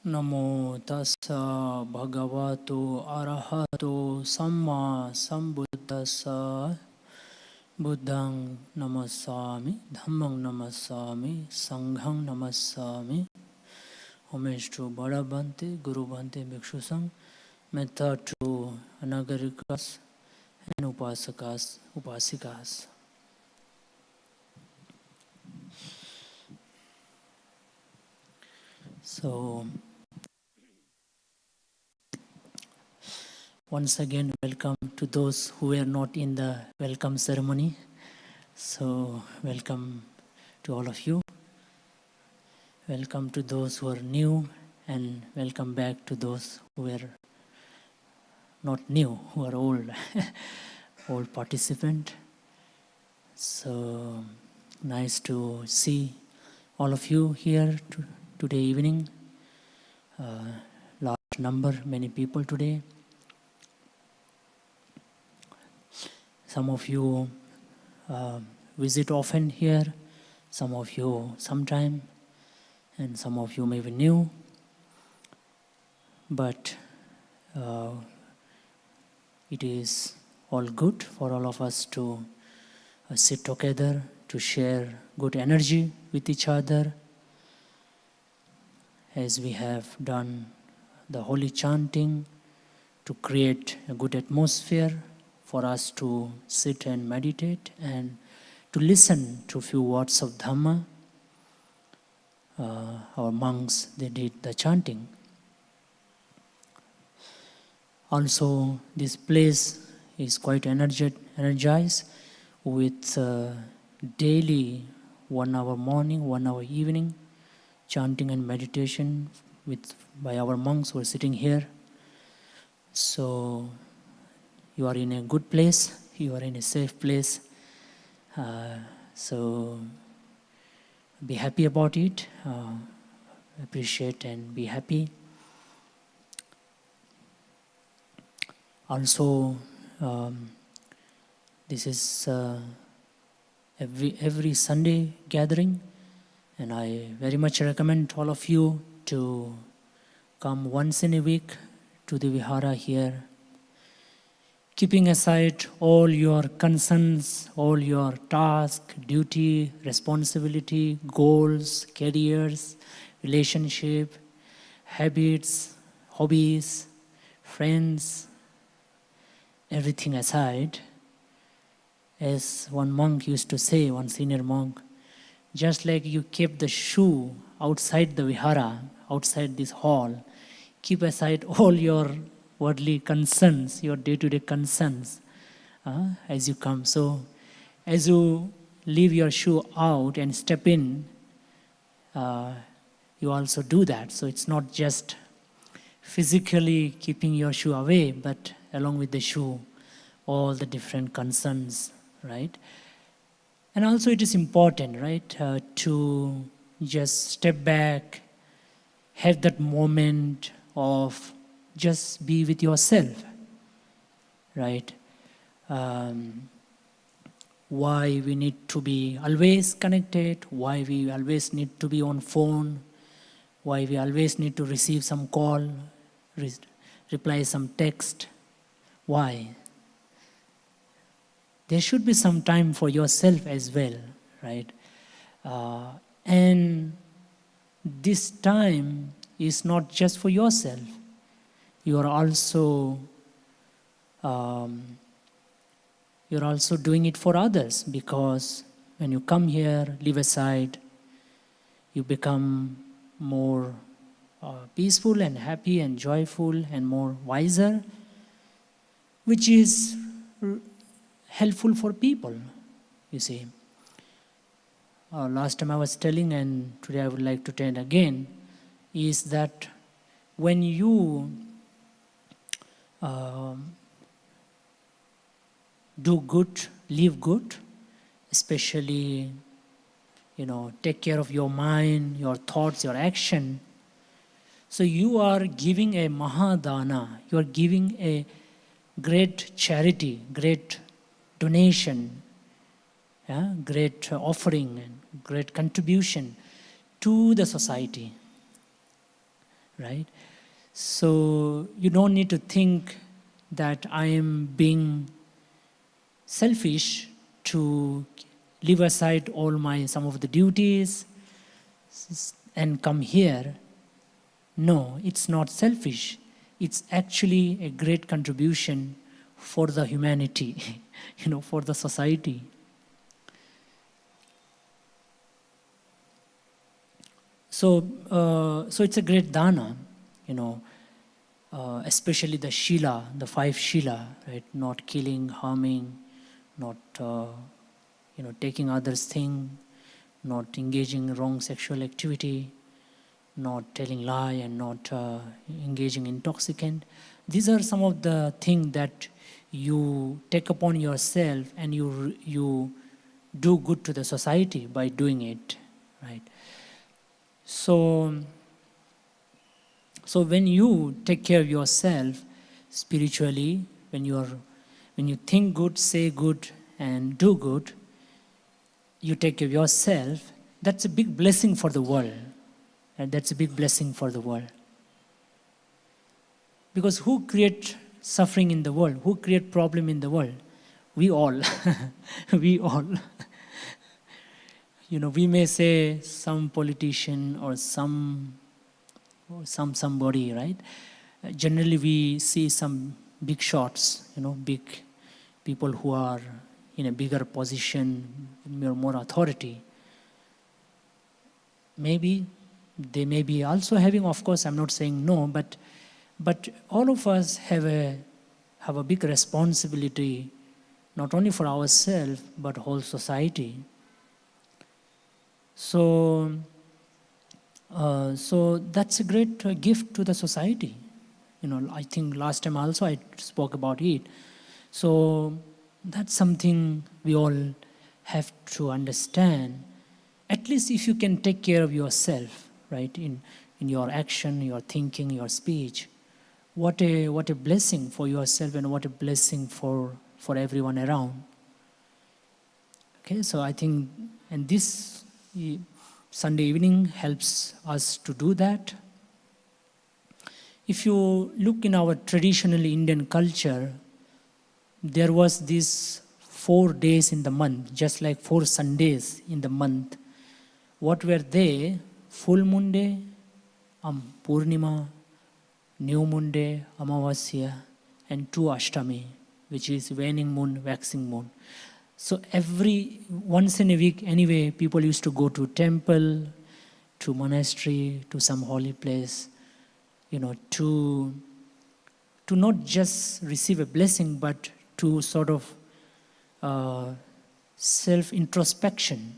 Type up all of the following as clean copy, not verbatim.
Namo tassa bhagavato arahato samma sambuddhassa Buddhang namassami, Dhammang namassami, Sanghang namassami. Homage to Bada Bhante, Guru Bhante, Bhikshu Sangh. Metta to Anagarikas and Upasakas, Upasikas. So, once again, welcome to those who were not in the welcome ceremony. So, welcome to all of you. Welcome to those who are new, and welcome back to those who were not new, who are old, old participant. So, nice to see all of you here today evening. Large number, many people today. Some of you visit often here, some of you sometime, and some of you may be new. But it is all good for all of us to sit together, to share good energy with each other, as we have done the holy chanting, to create a good atmosphere for us to sit and meditate and to listen to a few words of Dhamma. Our monks, they did the chanting. Also, this place is quite energized with daily 1 hour morning, 1 hour evening, chanting and meditation by our monks who are sitting here. So, you are in a good place, you are in a safe place. So, be happy about it, appreciate and be happy. Also, this is every Sunday gathering, and I very much recommend all of you to come once in a week to the Vihara here, keeping aside all your concerns, all your tasks, duty, responsibility, goals, careers, relationship, habits, hobbies, friends, everything aside. As one monk used to say, one senior monk, just like you kept the shoe outside the vihara, outside this hall, keep aside all your worldly concerns, your day-to-day concerns as you come. So, as you leave your shoe out and step in, you also do that. So, it's not just physically keeping your shoe away, but along with the shoe, all the different concerns, right? And also it is important, right, to just step back, have that moment of just be with yourself, right? Why we need to be always connected, why we always need to be on phone, why we always need to receive some call, reply some text. Why? There should be some time for yourself as well, right? And this time is not just for yourself. You are also doing it for others, because when you come here, leave aside, you become more peaceful and happy and joyful and more wiser, which is helpful for people, you see. Last time I was telling, and today I would like to tell again, is that when you do good, live good, especially, take care of your mind, your thoughts, your action. So you are giving a mahadana, you are giving a great charity, great donation, great offering and great contribution to the society. right? So you don't need to think that I am being selfish to leave aside all my some of the duties and come here. No, it's not selfish. It's actually a great contribution for the humanity, for the society. So it's a great dana, especially the shila, the 5 shila, right? Not killing, harming, not taking others' thing, not engaging in wrong sexual activity, not telling lie, and not engaging intoxicant. These are some of the things that you take upon yourself, and you do good to the society by doing it, right? So when you take care of yourself spiritually, when you think good, say good, and do good, you take care of yourself. That's a big blessing for the world. And that's a big blessing for the world. Because who create suffering in the world? Who create problem in the world? We all. We all. We may say some politician or somebody, right? Generally we see some big shots, big people who are in a bigger position, more authority. Maybe they may be also having, of course, I'm not saying no, but all of us have a big responsibility, not only for ourselves, but whole society. So that's a great gift to the society. I think last time also I spoke about it. So that's something we all have to understand. At least if you can take care of yourself, right, in your action, your thinking, your speech, what a blessing for yourself, and what a blessing for everyone around. Okay, so I think, and this Sunday evening helps us to do that. If you look in our traditional Indian culture, there was these 4 days in the month, just like 4 Sundays in the month. What were they? Full moon day, Purnima, new moon day, Amavasya, and 2 Ashtami, which is waning moon, waxing moon. So once in a week, anyway, people used to go to temple, to monastery, to some holy place, to not just receive a blessing, but to sort of self-introspection,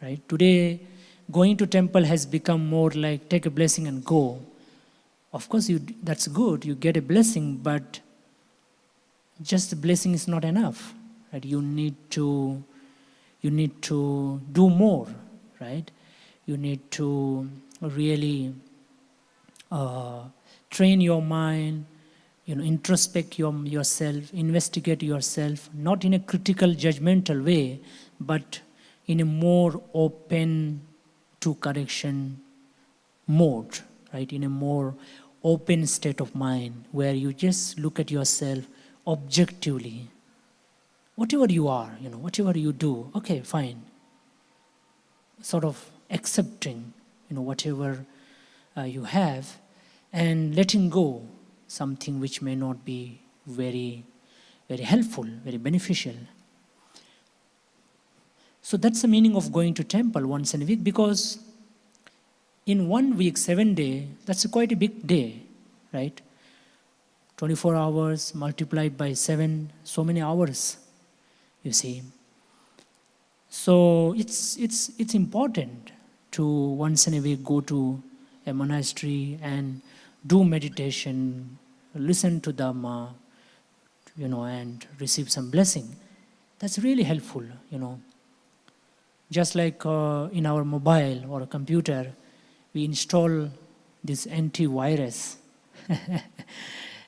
right? Today, going to temple has become more like take a blessing and go. Of course, that's good, you get a blessing, but just the blessing is not enough, right? You need to do more, right? You need to really train your mind, introspect yourself, investigate yourself, not in a critical, judgmental way, but in a more open to correction mode, right? In a more open state of mind, where you just look at yourself objectively. Whatever you are, whatever you do, okay, fine. Sort of accepting, whatever you have, and letting go something which may not be very, very helpful, very beneficial. So that's the meaning of going to temple once in a week, because in 1 week, 7 days, that's quite a big day, right? 24 hours multiplied by 7, so many hours, you see. So it's important to once in a week go to a monastery and do meditation, listen to Dhamma, and receive some blessing. That's really helpful, Just like in our mobile or a computer, we install this antivirus.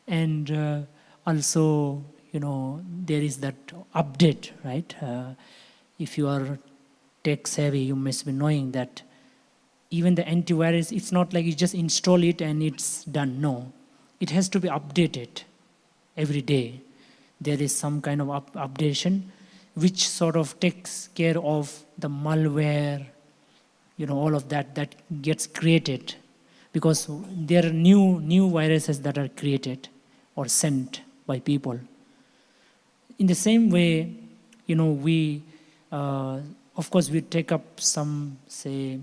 And also, there is that update, right? If you are tech savvy, you must be knowing that Even the antivirus, it's not like you just install it and it's done. No, it has to be updated every day. There is some kind of updation which sort of takes care of the malware, all of that gets created, because there are new viruses that are created or sent by people. In the same way, we, of course, we take up some, say,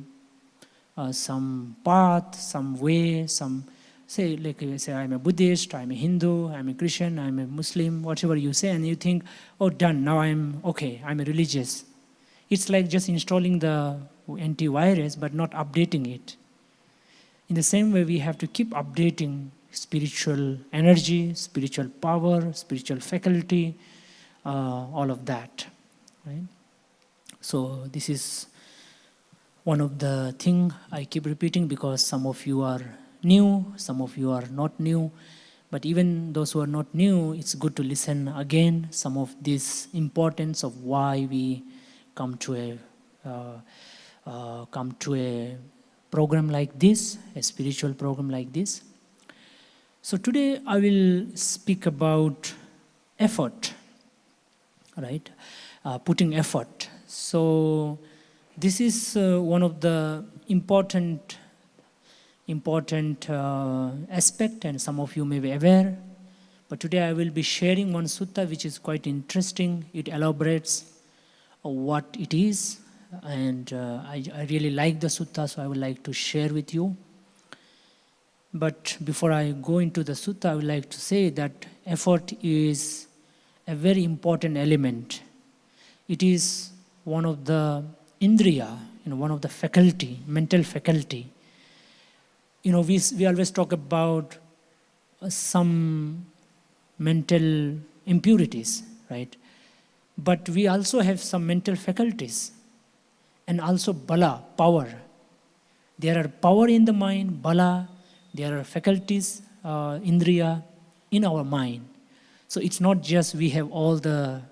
some path, some way, some, say, like you say, I'm a Buddhist, I'm a Hindu, I'm a Christian, I'm a Muslim, whatever you say, and you think, oh, done, now I'm okay, I'm a religious. It's like just installing the antivirus but not updating it. In the same way, we have to keep updating spiritual energy, spiritual power, spiritual faculty, all of that, right? So this is one of the things I keep repeating, because some of you are new, some of you are not new. But even those who are not new, it's good to listen again some of this importance of why we come to a program like this, a spiritual program like this. So today I will speak about effort, right? Putting effort. So this is one of the important aspect, and some of you may be aware. But today I will be sharing one sutta which is quite interesting. It elaborates what it is, and I really like the sutta, so I would like to share with you. But before I go into the sutta, I would like to say that effort is a very important element. It is one of the indriya, one of the faculty, mental faculty. We always talk about some mental impurities, right? But we also have some mental faculties, and also bala, power. There are power in the mind, bala. There are faculties, indriya, in our mind. So it's not just we have all the,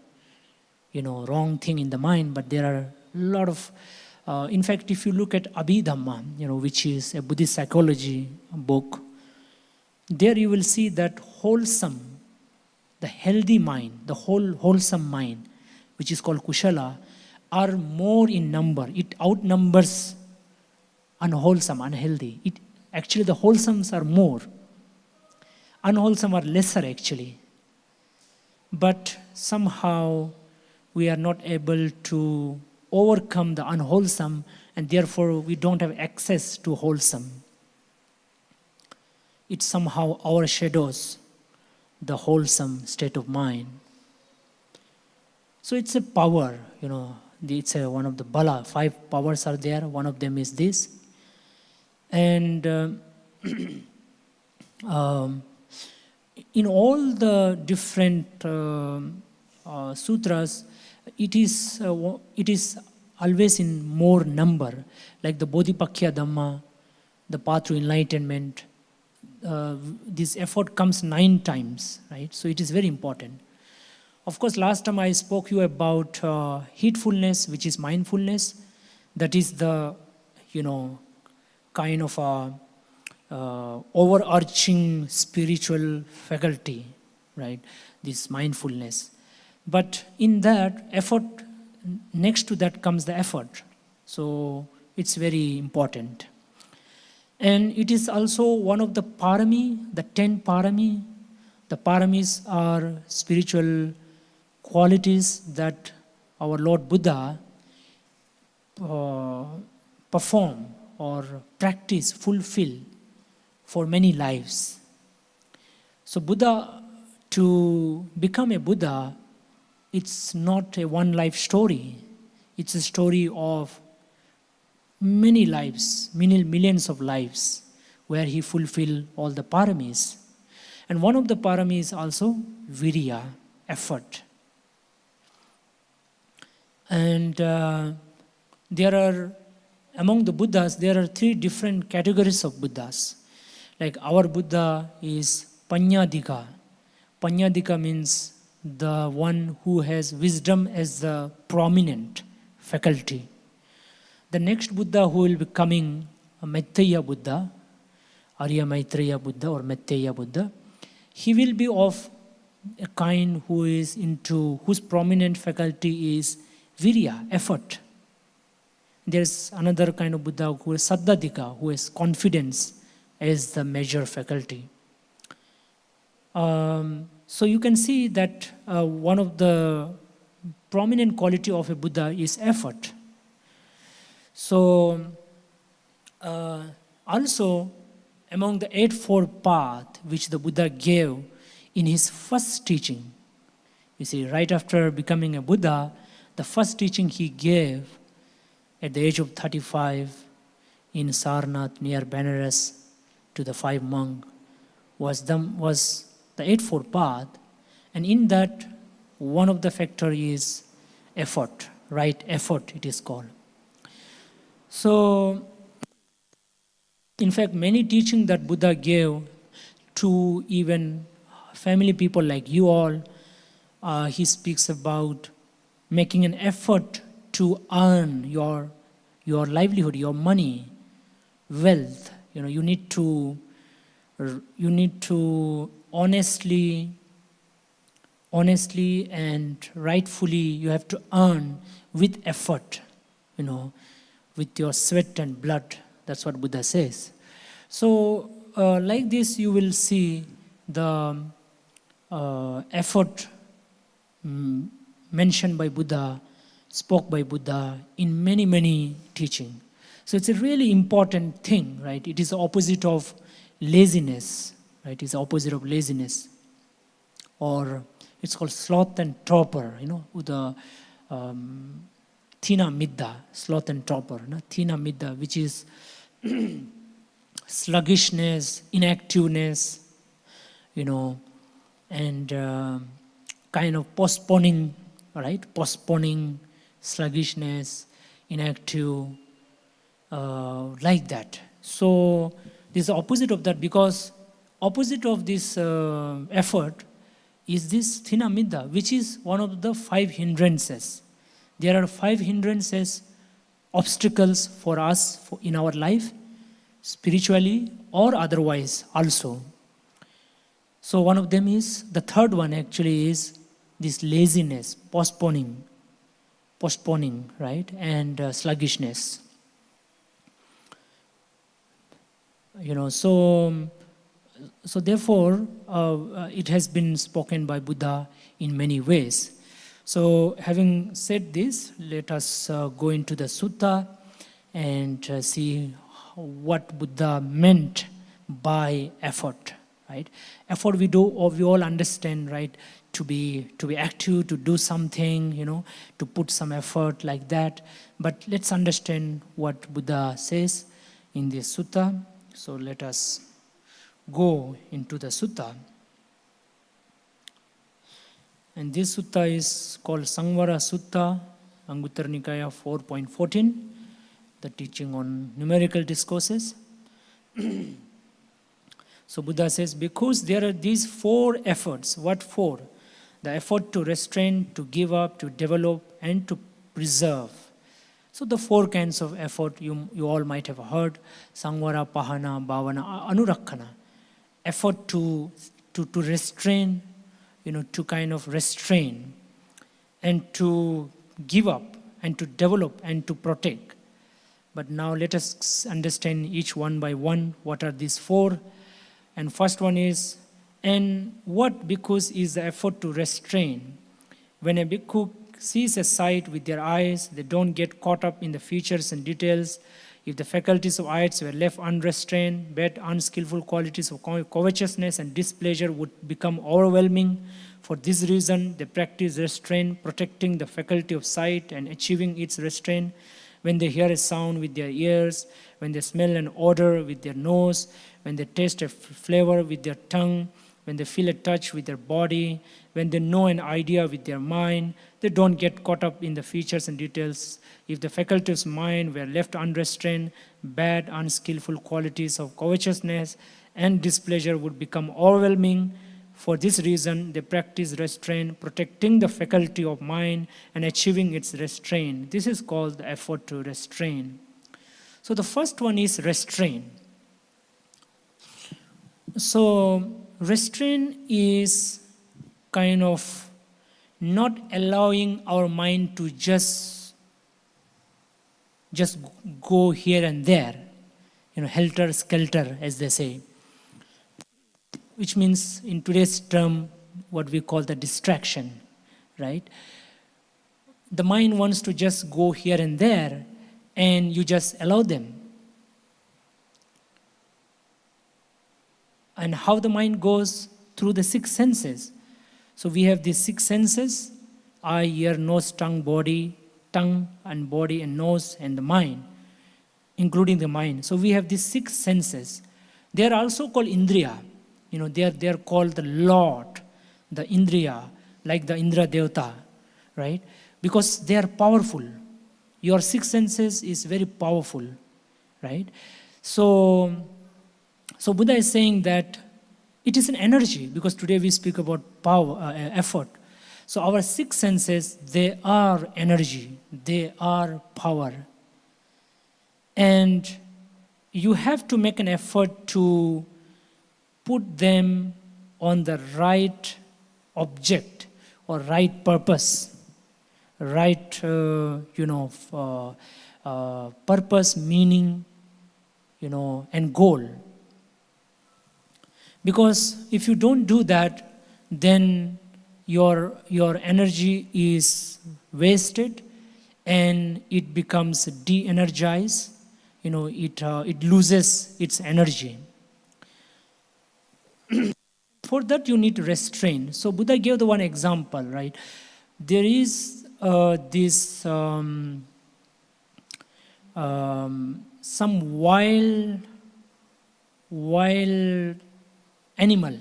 wrong thing in the mind, but there are a lot of, in fact, if you look at Dhamma, which is a Buddhist psychology book, there you will see that wholesome, the healthy mind, the wholesome mind, which is called kushala, are more in number. It outnumbers unwholesome, unhealthy. Actually, the wholesomes are more. Unwholesome are lesser, actually. But somehow we are not able to overcome the unwholesome, and therefore we don't have access to wholesome. It somehow overshadows the wholesome state of mind. So it's a power, it's one of the bala. 5 powers are there. One of them is this. And in all the different sutras, it is always in more number. Like the Bodhipakya Dhamma, the path to enlightenment, this effort comes 9 times, right? So it is very important. Of course, last time I spoke you about heedfulness, which is mindfulness. That is the, kind of a overarching spiritual faculty, right? This mindfulness. But in that effort, next to that comes the effort. So it's very important. And it is also one of the parami, the 10 parami. The paramis are spiritual qualities that our Lord Buddha perform or practice, fulfill for many lives. So Buddha, to become a Buddha, it's not a one life story. It's a story of many lives, millions of lives, where he fulfilled all the paramis. And one of the paramis also virya, effort. And there are, among the Buddhas, there are 3 different categories of Buddhas. Like our Buddha is Panyadika. Panyadika means the one who has wisdom as the prominent faculty. The next Buddha who will be coming Maitreya Buddha, Arya Maitreya Buddha or Maitreya Buddha, he will be of a kind whose prominent faculty is virya, effort. There's another kind of Buddha who is saddadika, who is confidence as the major faculty. So you can see that one of the prominent quality of a Buddha is effort. So also among the Eightfold Path which the Buddha gave in his first teaching, you see, right after becoming a Buddha, the first teaching he gave at the age of 35 in Sarnath near Benares to the 5 monks was the Eightfold Path, and in that one of the factor is effort, right? Effort it is called. So in fact many teaching that Buddha gave to even family people like you all, he speaks about making an effort to earn your livelihood, your money, wealth. You need to honestly and rightfully you have to earn with effort, with your sweat and blood. That's what Buddha says. So like this you will see the effort mentioned by Buddha, spoke by Buddha in many teaching. So it's a really important thing, right? It is the opposite of laziness, right? It's the opposite of laziness. Or it's called sloth and torpor, with the thina midda, sloth and torpor. Thina midda, which is sluggishness, inactiveness, and kind of postponing, right? Postponing, sluggishness, inactive, like that. So this is the opposite of that, because opposite of this effort is this thina midda, which is one of the 5 hindrances. There are 5 hindrances, obstacles for us in our life, spiritually or otherwise also. So one of them is, the third one actually is this laziness, postponing, right, and sluggishness. So therefore, it has been spoken by Buddha in many ways. So having said this, let us go into the Sutta and see what Buddha meant by effort, right? Effort we all understand, right? To be active, to do something, to put some effort like that. But let's understand what Buddha says in this Sutta. So let us go into the Sutta. And this Sutta is called Samvara Sutta, Anguttara Nikaya 4.14, the teaching on numerical discourses. So Buddha says, because there are these 4 efforts. What 4? The effort to restrain, to give up, to develop, and to preserve. So the 4 kinds of effort you all might have heard: Samvara, Pahana, Bhavana, Anurakkana. Effort to restrain, to kind of restrain, and to give up, and to develop, and to protect. But now let us understand each one by one. What are these 4? And first one is, and what bhikkhus is the effort to restrain? When a bhikkhu sees a sight with their eyes, they don't get caught up in the features and details. If the faculties of eyes were left unrestrained, bad, unskillful qualities of covetousness and displeasure would become overwhelming. For this reason, they practice restraint, protecting the faculty of sight and achieving its restraint. When they hear a sound with their ears, when they smell an odor with their nose, when they taste a flavor with their tongue, when they feel a touch with their body, when they know an idea with their mind, they don't get caught up in the features and details. If the faculties of mind were left unrestrained, bad, unskillful qualities of covetousness and displeasure would become overwhelming. For this reason, they practice restraint, protecting the faculty of mind and achieving its restraint. This is called the effort to restrain. So the first one is restrain. So restrain is kind of not allowing our mind to just go here and there, helter skelter, as they say, which means in today's term what we call the distraction, right? The mind wants to just go here and there, and you just allow them. And how the mind goes? Through the six senses. So we have these six senses: eye, ear, nose, tongue, body, tongue and body and nose and the mind, including the mind. So we have these six senses. They are also called indriya. They are called the Lord, the indriya, like the Indra Devata, right? Because they are powerful. Your six senses is very powerful, right? So Buddha is saying that it is an energy, because today we speak about power, effort. So our six senses, they are energy, they are power. And you have to make an effort to put them on the right object or right purpose, right, purpose, meaning, and goal. Because if you don't do that, then your energy is wasted and it becomes de-energized. It loses its energy. For that, you need to restrain. So Buddha gave the one example, right? There is this some wild animal,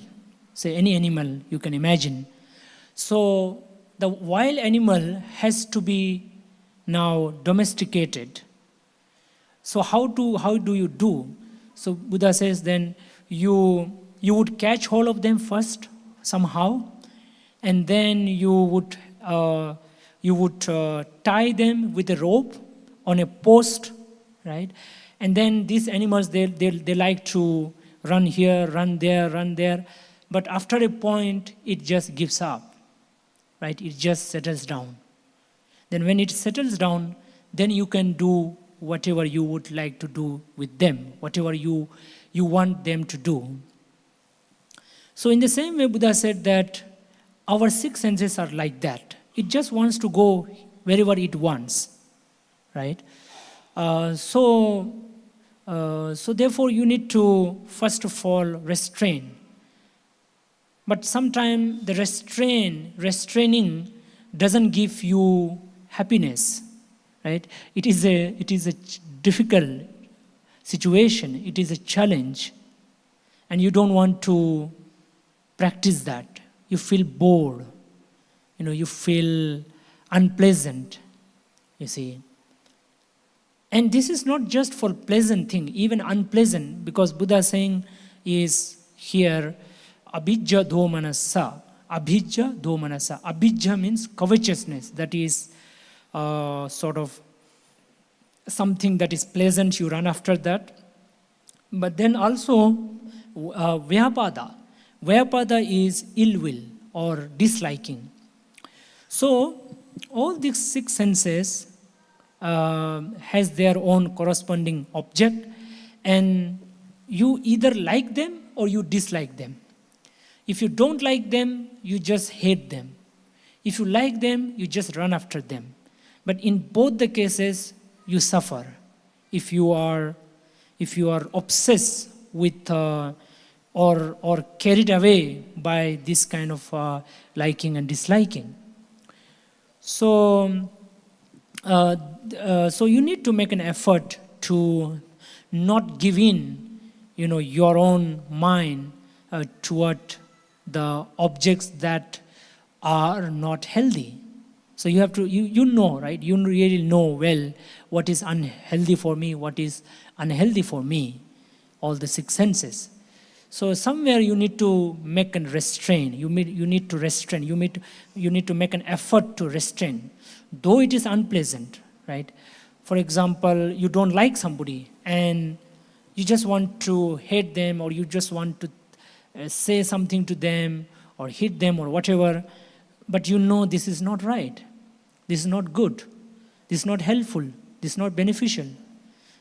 say any animal you can imagine. So the wild animal has to be now domesticated. So how do you do? So Buddha says then you would catch hold of them first somehow, and then you would tie them with a rope on a post, right? And then these animals, they like to run here, run there, but after a point it just gives up, right? It just settles down. Then when it settles down, then you can do whatever you would like to do with them, whatever you want them to do. So in the same way, Buddha said that our six senses are like that. It just wants to go wherever it wants, right? So therefore you need to first of all restrain. But sometimes the restraining doesn't give you happiness, right? It is a difficult situation. It is a challenge, and you don't want to practice that. You feel bored. You feel unpleasant. You see. And this is not just for pleasant thing, even unpleasant, because Buddha is saying is here, abhijja domanasa. Abhijja domanasa. Abhijja means covetousness. That is sort of something that is pleasant, you run after that. But then also vyapada. Vyapada is ill will or disliking. So all these six senses has their own corresponding object, and you either like them or you dislike them. If you don't like them, you just hate them. If you like them, you just run after them. But in both the cases, you suffer if you are obsessed with or carried away by this kind of liking and disliking. So you need to make an effort to not give in, your own mind toward the objects that are not healthy. So you have to, right? You really know well what is unhealthy for me, what is unhealthy for me, all the six senses. So somewhere you need to make and restrain. You need to restrain. You need to make an effort to restrain, though it is unpleasant, right? For example, you don't like somebody, and you just want to hate them, or you just want to say something to them or hit them or whatever, but you know this is not right, this is not good, this is not helpful, this is not beneficial,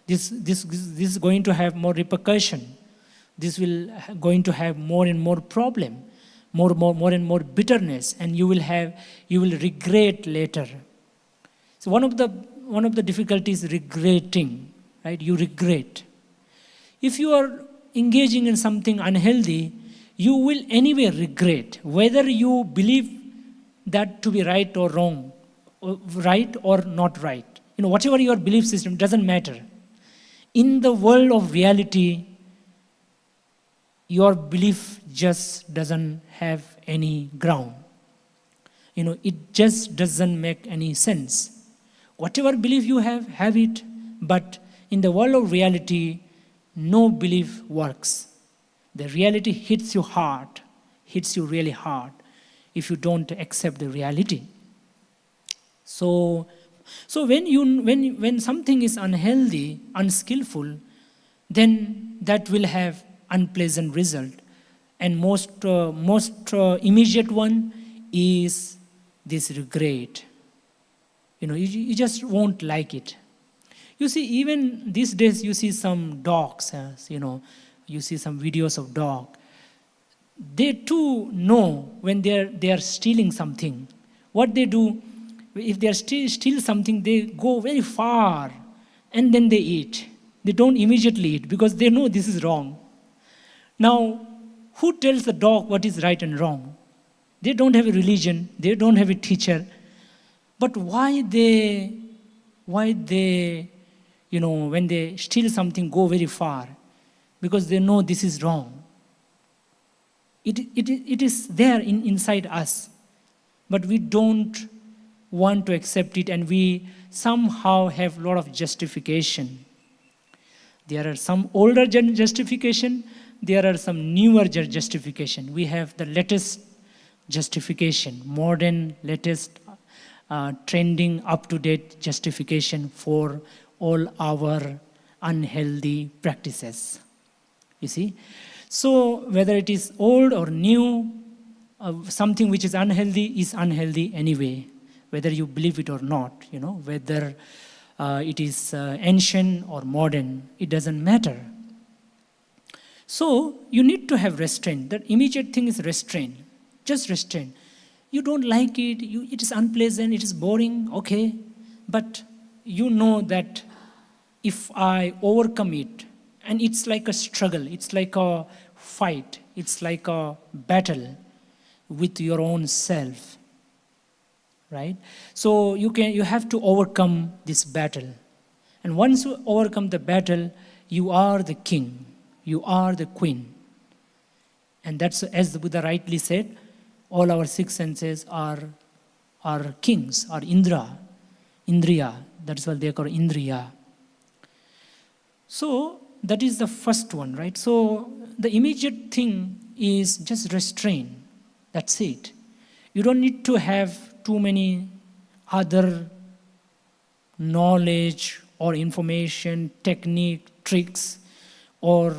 this is going to have more repercussion, this will going to have more and more problem, more and more bitterness, and you will regret later. So one of the difficulties is regretting, right? You regret. If you are engaging in something unhealthy, you will anyway regret, whether you believe that to be right or wrong, or right or not right. Whatever your belief system, doesn't matter. In the world of reality, your belief just doesn't have any ground. It just doesn't make any sense. Whatever belief you have it, but in the world of reality, no belief works. The reality hits you hard, hits you really hard, if you don't accept the reality. So when something is unhealthy, unskillful, then that will have unpleasant result. And most immediate one is this regret. You just won't like it. You see, even these days, you see some dogs, you see some videos of dog. They too know when they are stealing something. What they do, if they are steal something, they go very far and then they eat. They don't immediately eat because they know this is wrong. Now, who tells the dog what is right and wrong? They don't have a religion, they don't have a teacher. But why they when they steal something, go very far? Because they know this is wrong. It is there inside us, but we don't want to accept it, and we somehow have a lot of justification. There are some older justification, there are some newer justification. We have the latest justification, modern, latest, trending, up-to-date justification for all our unhealthy practices. You see? So whether it is old or new, something which is unhealthy anyway, whether you believe it or not, whether it is ancient or modern, it doesn't matter. So you need to have restraint. That immediate thing is restraint. Just restraint. You don't like it, it is unpleasant, it is boring, okay. But you know that if I overcome it, and it's like a struggle, it's like a fight, it's like a battle with your own self, right? So you have to overcome this battle. And once you overcome the battle, you are the king, you are the queen. And that's, as the Buddha rightly said, all our six senses are kings, are Indriya, that's what they call Indriya. So that is the first one, right? So the immediate thing is just restrain. That's it. You don't need to have too many other knowledge or information, technique, tricks, or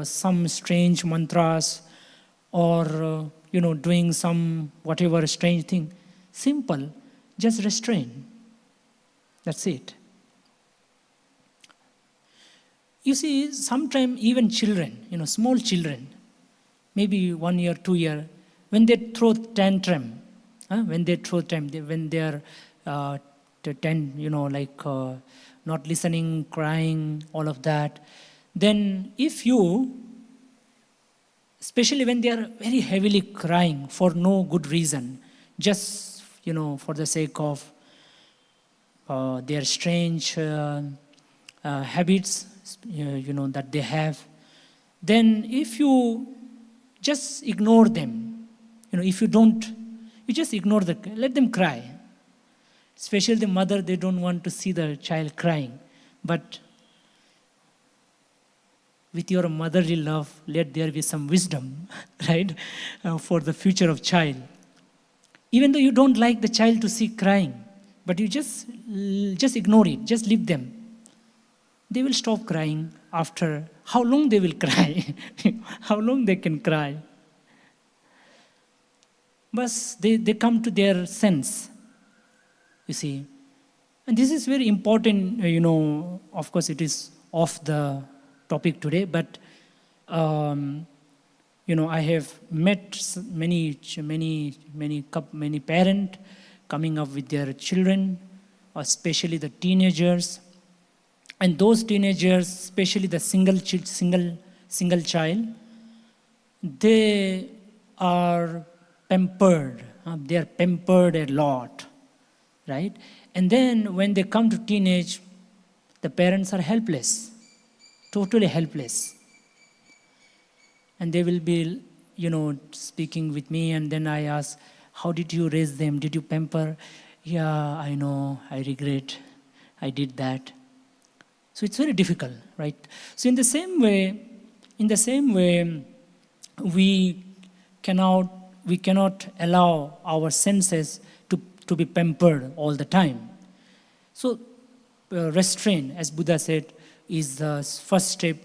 some strange mantras, or doing some whatever strange thing. Simple, just restrain. That's it. You see, sometimes even children, small children, maybe 1 year, 2 year, when they throw tantrum, when they are not listening, crying, all of that, then if you, especially when they are very heavily crying for no good reason, just for the sake of their strange habits, that they have, then if you just ignore them, if you just ignore let them cry. Especially the mother, they don't want to see the child crying. But with your motherly love, let there be some wisdom, right, for the future of child. Even though you don't like the child to see crying, but you just ignore it, just leave them. they will stop crying after how long they will cry, how long they can cry. But they come to their sense, you see. And this is very important, of course it is off the topic today, but I have met many parents coming up with their children, especially the teenagers, and those teenagers, especially the single child, they are pampered. They are pampered a lot, right? And then when they come to teenage, the parents are helpless, totally helpless. And they will be, speaking with me, and then I ask, how did you raise them? Did you pamper? Yeah, I know, I regret, I did that. So it's very difficult, right? So in the same way, we cannot allow our senses to be pampered all the time. So restrain, as Buddha said, is the first step,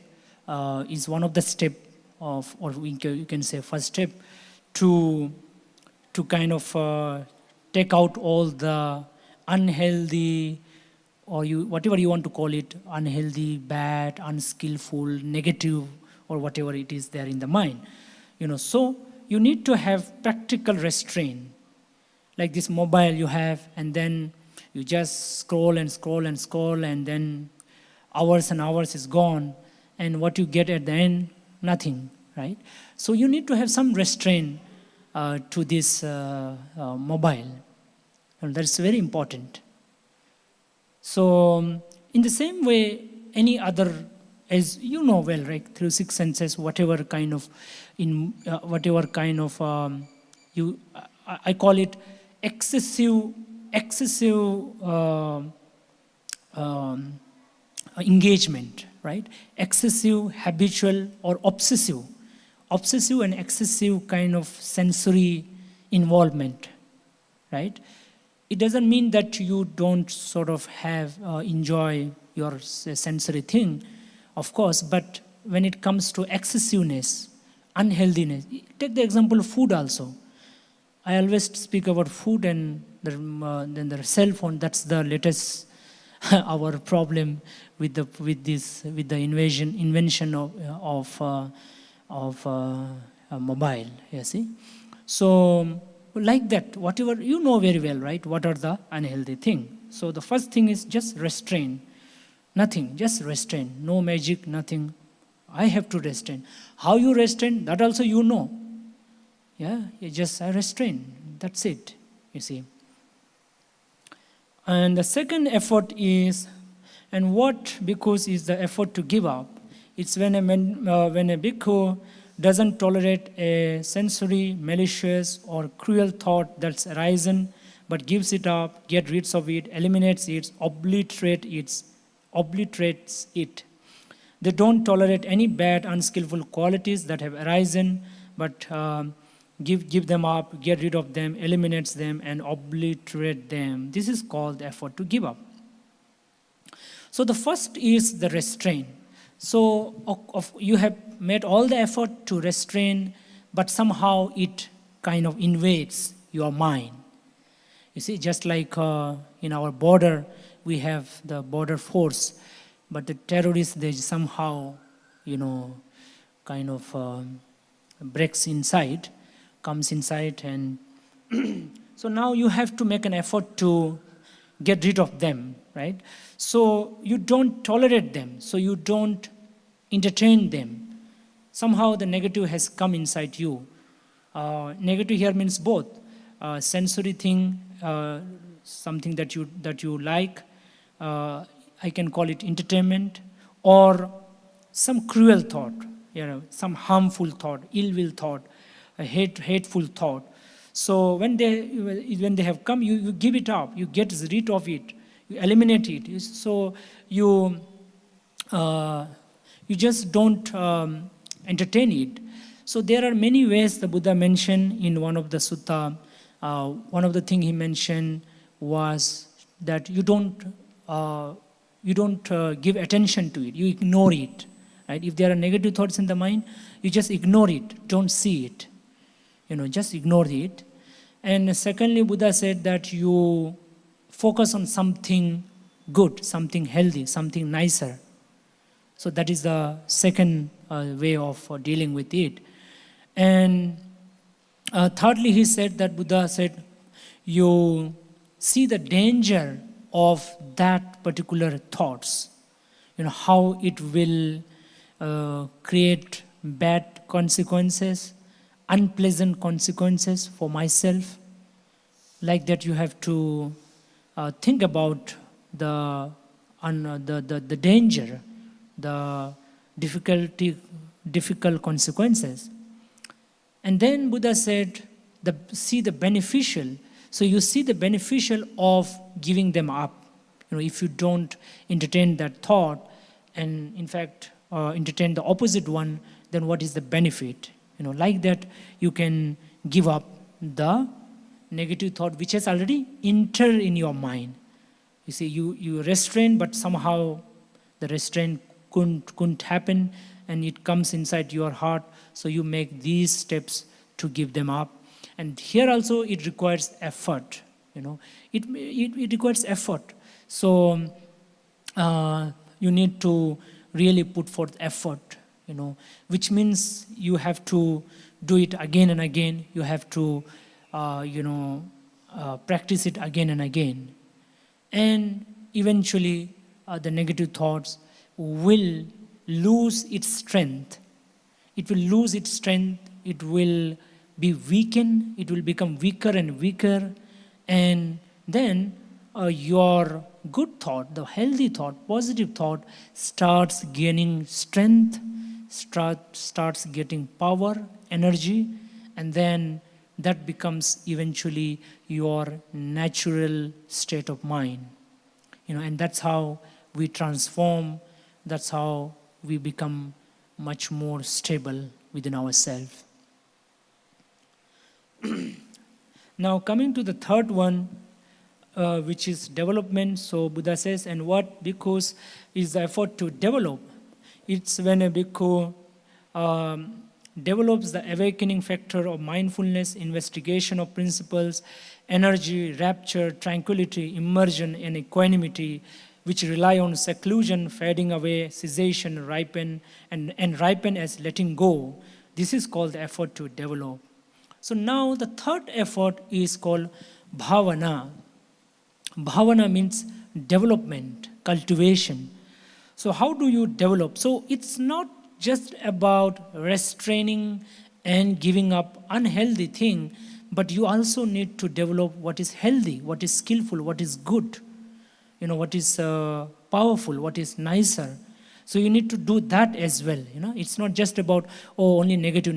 is one of the steps of, or you can say first step to kind of take out all the unhealthy, or whatever you want to call it, unhealthy, bad, unskillful, negative, or whatever it is there in the mind. So you need to have practical restraint. Like this mobile you have, and then you just scroll and scroll and scroll, and then hours and hours is gone, and what you get at the end, nothing, right? So you need to have some restraint to this mobile, and that's very important. So in the same way, any other, as you know well, right, through six senses, whatever kind of I call it excessive engagement, right? Excessive, habitual, or obsessive and excessive kind of sensory involvement, right? It doesn't mean that you don't sort of have enjoy your sensory thing, of course, but when it comes to excessiveness, unhealthiness, take the example of food also. I always speak about food, and then the cell phone. That's the latest our problem with the invention of mobile. You see, so like that, whatever you know very well, right? What are the unhealthy thing? So the first thing is just restrain. Nothing, just restrain. No magic, nothing. I have to restrain. How you restrain? That also you know. Yeah, I restrain. That's it, you see. And the second effort is, and what bhikkhus is the effort to give up? It's when a bhikkhu doesn't tolerate a sensory, malicious, or cruel thought that's arisen, but gives it up, gets rid of it, eliminates it, obliterates it. They don't tolerate any bad, unskillful qualities that have arisen, but give them up, get rid of them, eliminates them, and obliterate them. This is called the effort to give up. So the first is the restraint. So you have made all the effort to restrain, but somehow it kind of invades your mind. You see, just like in our border, we have the border force, but the terrorists, they somehow, kind of breaks inside, comes inside, and so now you have to make an effort to get rid of them, right? So you don't tolerate them, so you don't entertain them. Somehow the negative has come inside you. Negative here means both sensory thing, something that you like. I can call it entertainment, or some cruel thought, some harmful thought, ill will thought, a hateful thought. So when they have come, you give it up, you get rid of it, you eliminate it. So you just don't entertain it. So there are many ways the Buddha mentioned in one of the sutta. One of the things he mentioned was that you don't you don't give attention to it, you ignore it, right? If there are negative thoughts in the mind, you just ignore it, don't see it, just ignore it. And secondly, Buddha said that you focus on something good, something healthy, something nicer. So that is the second way of dealing with it. And thirdly, he said that Buddha said, you see the danger of that particular thoughts, how it will create bad consequences, unpleasant consequences for myself. Like that, you have to think about the danger, the difficult consequences. And then Buddha said, see the beneficial. So you see the beneficial of giving them up. If you don't entertain that thought, and in fact entertain the opposite one, then what is the benefit? Like that, you can give up the negative thought which has already entered in your mind. You see, you restrain, but somehow the restraint couldn't happen, and it comes inside your heart. So you make these steps to give them up. And here also it requires effort. It requires effort. So you need to really put forth effort, which means you have to do it again and again. You have to practice it again and again. And eventually the negative thoughts will lose its strength. It will lose its strength. It will be weakened. It will become weaker and weaker. And then your good thought, the healthy thought, positive thought starts gaining strength, starts getting power, energy, and then that becomes eventually your natural state of mind. And that's how we transform, that's how we become much more stable within ourselves. Now coming to the third one, which is development. So Buddha says, and what bhikkhus is the effort to develop? It's when a bhikkhu develops the awakening factor of mindfulness, investigation of principles, energy, rapture, tranquility, immersion, and equanimity, which rely on seclusion, fading away, cessation, ripen, and ripen as letting go. This is called the effort to develop. So now the third effort is called bhavana. Bhavana means development, cultivation. So how do you develop? So it's not just about restraining and giving up unhealthy thing, but you also need to develop what is healthy, what is skillful, what is good, what is powerful, what is nicer. So you need to do that as well. It's not just about, only negative,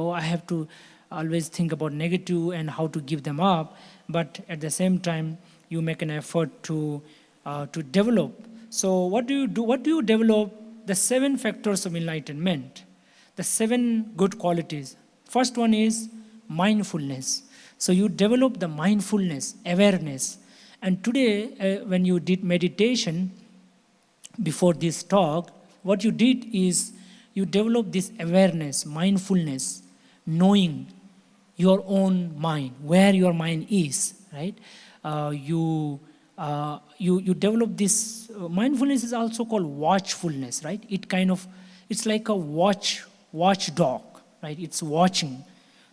I have to always think about negative and how to give them up, but at the same time, you make an effort to develop. So what do you do? What do you develop? The 7 factors of enlightenment, the 7 good qualities. First one is mindfulness. So you develop the mindfulness, awareness. And today, when you did meditation, before this talk, what you did is you develop this awareness, mindfulness, knowing your own mind, where your mind is, right? You develop this. Mindfulness is also called watchfulness, right? It's like a watchdog, right? It's watching.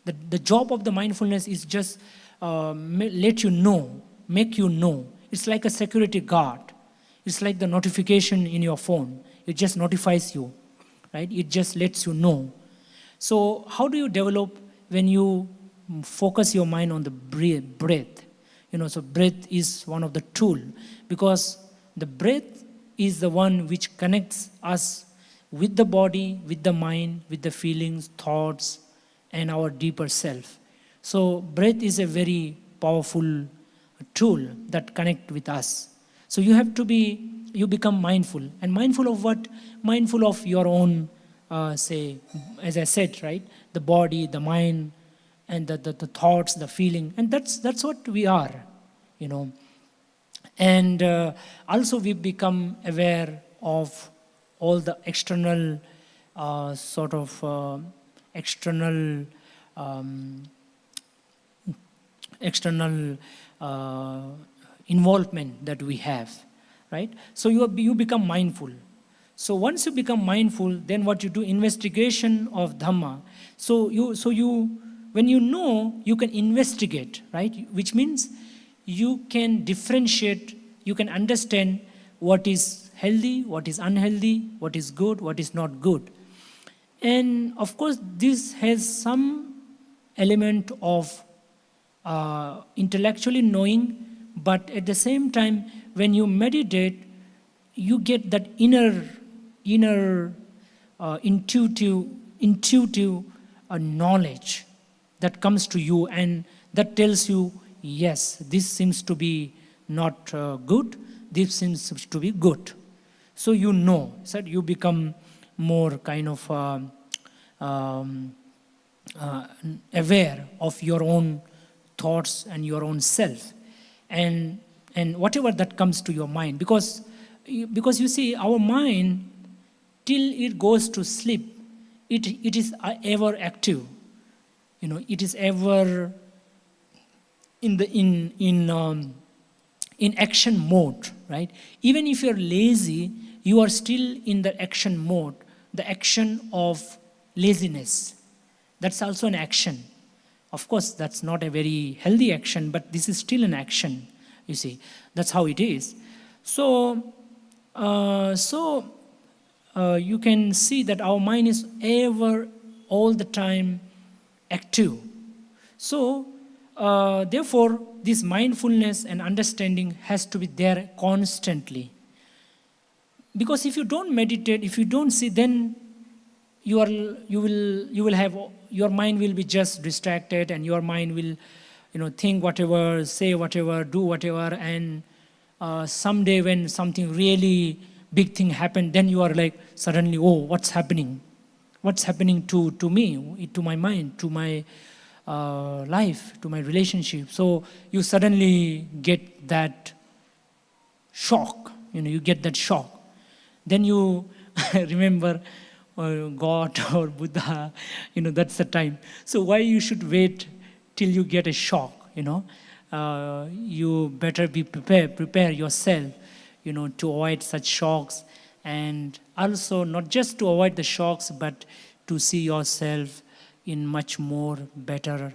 The job of the mindfulness is just let you know, make you know. It's like a security guard. It's like the notification in your phone. It just notifies you, right? It just lets you know. So how do you develop? When you focus your mind on the breath. So breath is one of the tool, because the breath is the one which connects us with the body, with the mind, with the feelings, thoughts, and our deeper self. So breath is a very powerful tool that connects with us. So you become mindful. And mindful of what? Mindful of your own, as I said, right? The body, the mind, and the thoughts, the feeling. And that's what we are, And also we become aware of all the external external um, external involvement that we have, right? So you become mindful. So once you become mindful, then what you do, investigation of Dhamma. So you when you know, you can investigate, right? Which means you can differentiate, you can understand what is healthy, what is unhealthy, what is good, what is not good. And of course, this has some element of intellectually knowing, but at the same time, when you meditate, you get that inner intuitive knowledge that comes to you, and that tells you, yes, this seems to be not good, this seems to be good. So you know, so you become more kind of aware of your own thoughts and your own self, and whatever that comes to your mind, because you see, our mind, till it goes to sleep, it is ever active. It is ever in action mode, right? Even if you're lazy, you are still in the action mode, the action of laziness. That's also an action. Of course, that's not a very healthy action, but this is still an action, you see. That's how it is. So you can see that our mind is ever, all the time active. So, therefore, this mindfulness and understanding has to be there constantly. Because if you don't meditate, if you don't see, then you will have, your mind will be just distracted, and your mind will think whatever, say whatever, do whatever, and someday when something really big thing happen, then you are like suddenly, oh, what's happening to me, to my mind, to my life, to my relationship. So you suddenly get that shock, you get that shock. Then you remember God or Buddha, that's the time. So why you should wait till you get a shock, you better be prepare yourself, to avoid such shocks, and also not just to avoid the shocks, but to see yourself in much more better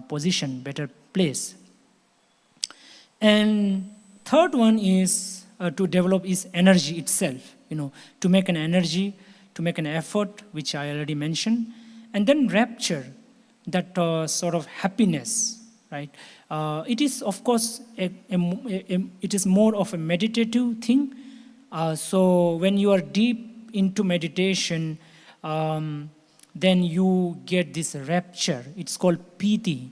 position, better place. And third one is to develop is energy itself, to make an energy, to make an effort, which I already mentioned, and then rapture, that sort of happiness, right? It is, of course, it is more of a meditative thing. So when you are deep into meditation, then you get this rapture. It's called piti,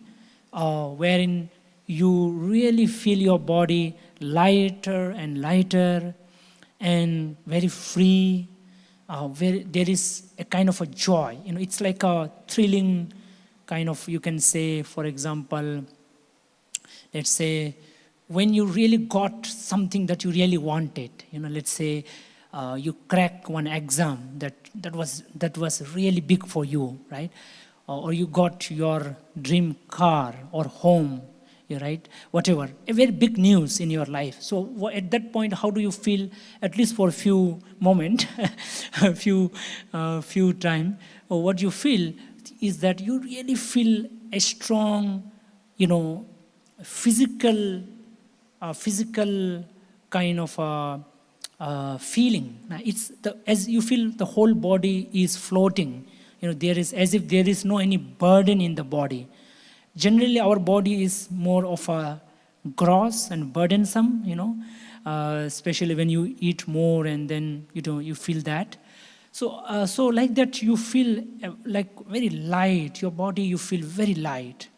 wherein you really feel your body lighter and lighter and very free. There is a kind of a joy. It's like a thrilling kind of, you can say, for example, let's say, when you really got something that you really wanted, let's say you crack one exam that was really big for you, right? Or you got your dream car or home, right? Whatever, a very big news in your life. So at that point, how do you feel? At least for a few moments, a few time, or what you feel is that you really feel a strong, physical kind of feeling. It's as you feel the whole body is floating. There is, as if there is no any burden in the body. Generally, our body is more of a gross and burdensome. Especially when you eat more, and then you feel that. So like that, you feel like very light. Your body, you feel very light.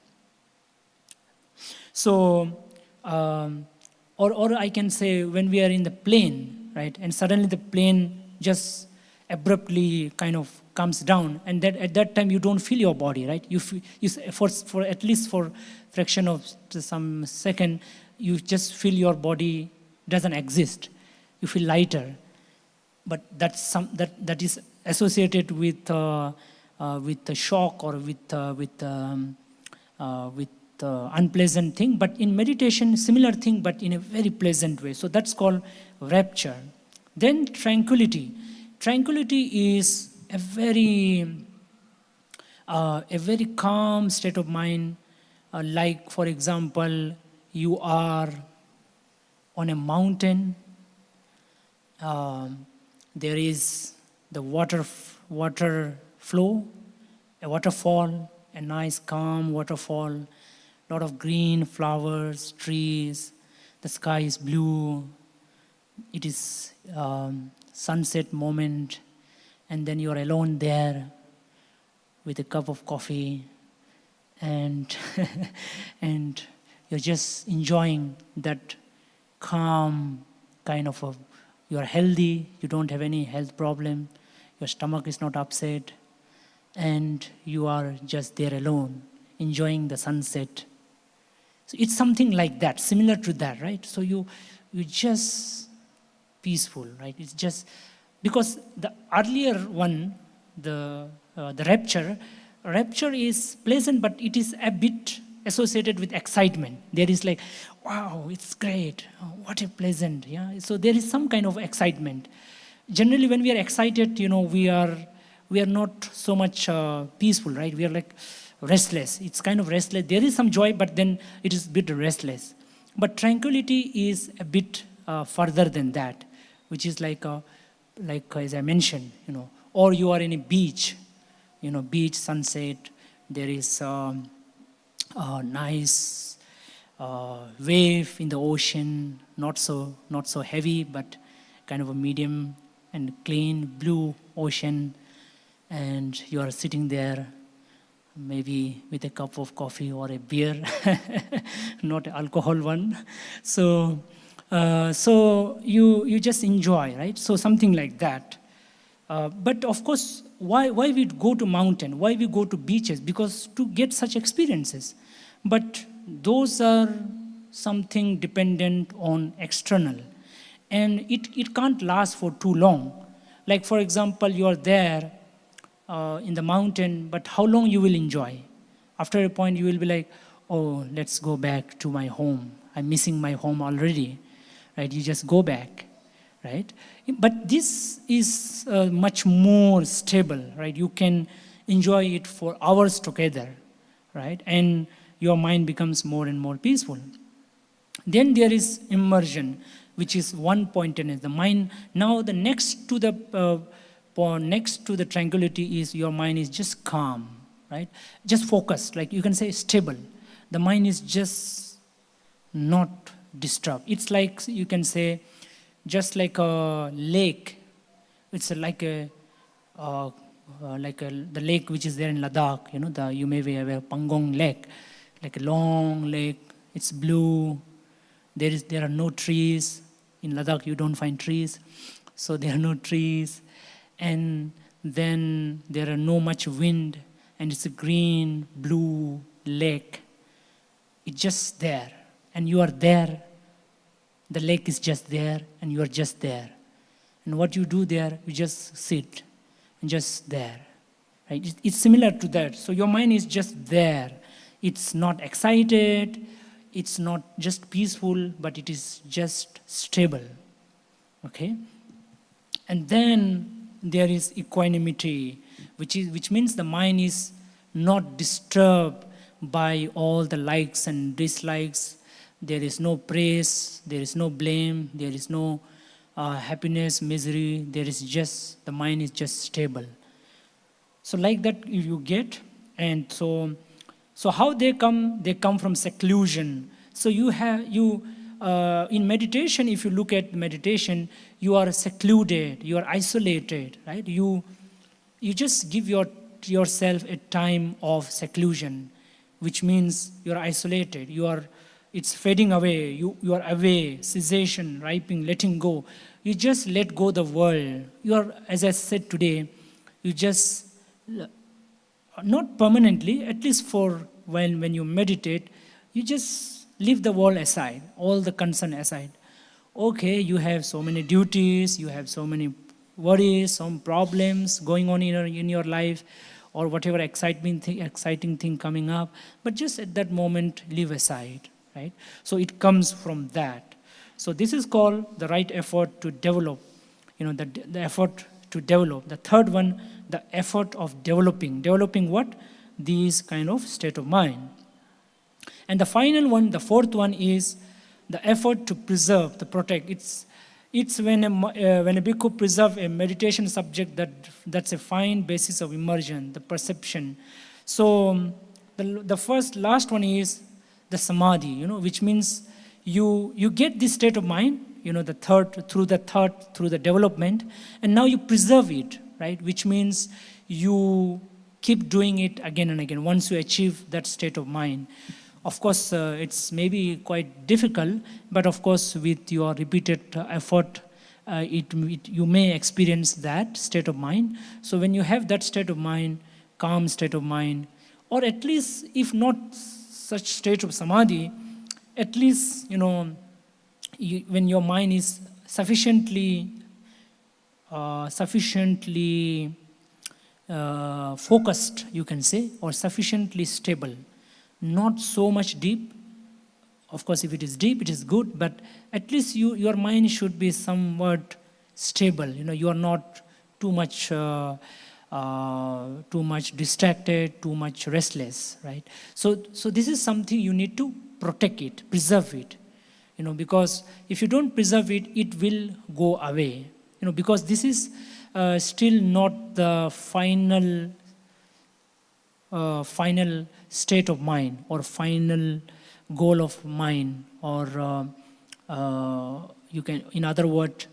So, or I can say, when we are in the plane, right, and suddenly the plane just abruptly kind of comes down, and that at that time you don't feel your body, right? You feel, for at least for fraction of some second, you just feel your body doesn't exist. You feel lighter. But that is associated with the shock or with unpleasant thing. But in meditation, similar thing, but in a very pleasant way. So that's called rapture. Then tranquility. Tranquility is a very calm state of mind. Like, for example, you are on a mountain. There is the water flow, a waterfall, a nice calm waterfall, lot of green flowers, trees, the sky is blue, it is sunset moment, and then you're alone there with a cup of coffee, and and you're just enjoying that calm kind of you are healthy, you don't have any health problem, your stomach is not upset, and you are just there alone, enjoying the sunset. So it's something like that, similar to that, right? So you just peaceful, right? It's just because the earlier one, the rapture is pleasant, but it is a bit associated with excitement. There is like, wow, it's great, oh, what a pleasant, yeah. So there is some kind of excitement. Generally, when we are excited, we are not so much peaceful, right? We are like restless. It's kind of restless. There is some joy, but then it is a bit restless. But tranquility is a bit further than that, which is like as I mentioned, or you are in a beach, beach sunset. There is a nice wave in the ocean, not so heavy, but kind of a medium and clean blue ocean, and you are sitting there, maybe with a cup of coffee or a beer, not alcohol one. So you just enjoy, right? So something like that. But of course, why we go to mountain? Why we go to beaches? Because to get such experiences. But those are something dependent on external. And it can't last for too long. Like, for example, you are there in the mountain, but how long you will enjoy? After a point, you will be like, oh, let's go back to my home. I'm missing my home already, right? You just go back, right? But this is much more stable, right? You can enjoy it for hours together, right? And your mind becomes more and more peaceful. Then there is immersion, which is one pointedness. The mind, now the next to the tranquility is your mind is just calm, right? Just focused, like you can say stable. The mind is just not disturbed. It's like, you can say, just like a lake. It's like the lake which is there in Ladakh, you may be aware, Pangong Lake, like a long lake. It's blue. There are no trees. In Ladakh, you don't find trees. So there are no trees. And then there are no much wind. And it's a green, blue lake. It's just there. And you are there. The lake is just there. And you are just there. And what you do there, you just sit. And just there. Right? It's similar to that. So your mind is just there. It's not excited. It's not just peaceful, but it is just stable. Okay? And then there is equanimity, which means the mind is not disturbed by all the likes and dislikes. There is no praise, there is no blame, there is no happiness, misery. There is just, the mind is just stable. So like that you get, and so how they come? They come from seclusion. So in meditation, if you look at meditation, you are secluded, you are isolated, right? You just give yourself a time of seclusion, which means you are isolated. It's fading away. You are away, cessation, ripening, letting go. You just let go the world. You are, as I said today, you just, not permanently, at least for when you meditate, you just leave the world aside, all the concern aside. Okay, you have so many duties, you have so many worries, some problems going on in your life, or whatever exciting thing coming up, but just at that moment, leave aside, right? So it comes from that. So this is called the right effort to develop, the effort to develop. The third one, the effort of developing. Developing what? These kind of state of mind. And the final one, the fourth one, is the effort to preserve, to protect. It's when a bhikkhu preserve a meditation subject that's a fine basis of immersion, the perception. So the last one is the samadhi, which means you get this state of mind, through the development, and now you preserve it, right? Which means you keep doing it again and again once you achieve that state of mind. Of course, it's maybe quite difficult, but of course, with your repeated effort, you may experience that state of mind. So when you have that state of mind, calm state of mind, or at least, if not such state of samadhi, at least, when your mind is sufficiently focused, you can say, or sufficiently stable. Not so much deep. Of course, if it is deep, it is good, but at least your mind should be somewhat stable. You are not too much distracted, too much restless, right? So this is something you need to protect it, preserve it, because if you don't preserve it, it will go away, because this is still not the final state of mind or final goal of mind, or you can, in other words,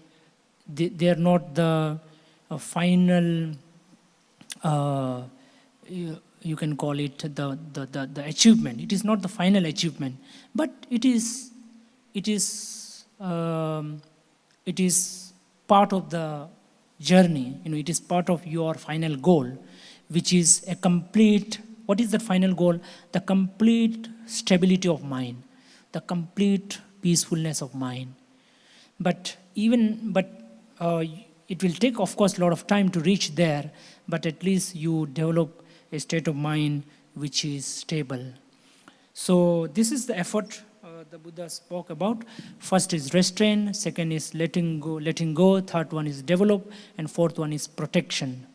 they are not the final, you can call it the achievement. It is not the final achievement, but it is part of the journey. It is part of your final goal, which is a complete. What is that final goal? The complete stability of mind, the complete peacefulness of mind. But it will take, of course, a lot of time to reach there, but at least you develop a state of mind which is stable. So this is the effort the Buddha spoke about. First is restrain, second is letting go, third one is develop, and fourth one is protecting,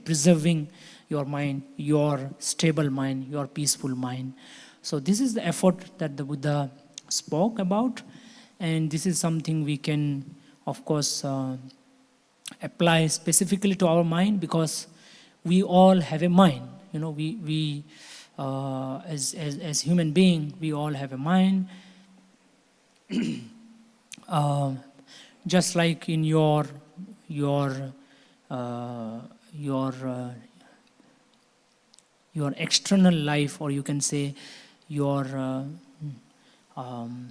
preserving your mind, your stable mind, your peaceful mind. So this is the effort that the Buddha spoke about, and this is something we can, of course, apply specifically to our mind, because we all have a mind. We as human being, we all have a mind. Just like in your external life, or you can say your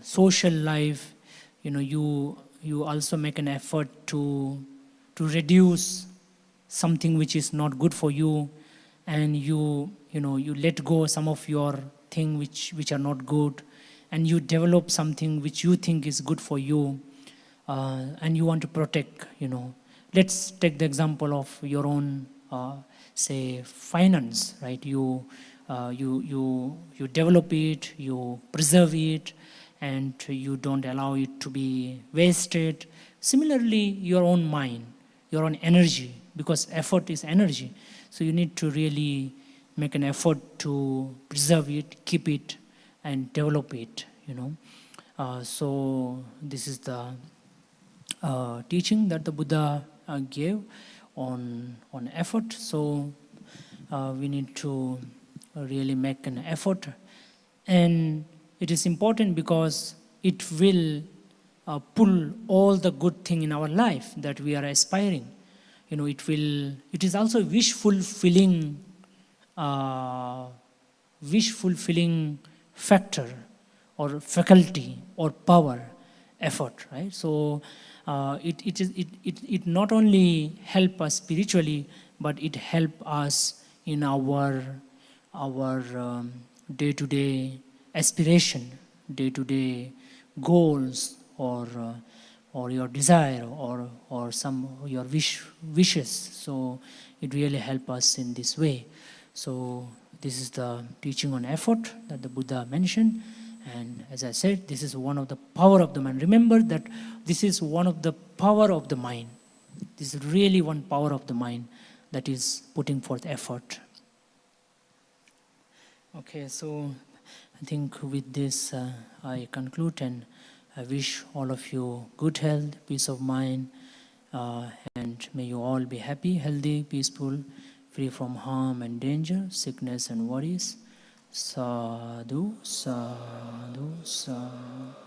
social life, you also make an effort to reduce something which is not good for you, and you let go some of your things which are not good, and you develop something which you think is good for you, and you want to protect. Let's take the example of your own, say, finance, right? You develop it, you preserve it, and you don't allow it to be wasted. Similarly, your own mind, your own energy, because effort is energy. So you need to really make an effort to preserve it, keep it, and develop it, So this is the teaching that the Buddha gave on effort. So we need to really make an effort. And it is important because it will pull all the good thing in our life that we are aspiring. It is also wish fulfilling factor or faculty or power, effort, right? So it not only help us spiritually, but it help us in our day-to-day aspiration, day-to-day goals or your desire or some your wishes. So it really helps us in this way. So this is the teaching on effort that the Buddha mentioned. And as I said, this is one of the power of the mind. Remember that this is one of the power of the mind. This is really one power of the mind that is putting forth effort. Okay, so I think with this I conclude, and I wish all of you good health, peace of mind, and may you all be happy, healthy, peaceful, free from harm and danger, sickness and worries. Sadhu, sadhu, sadhu.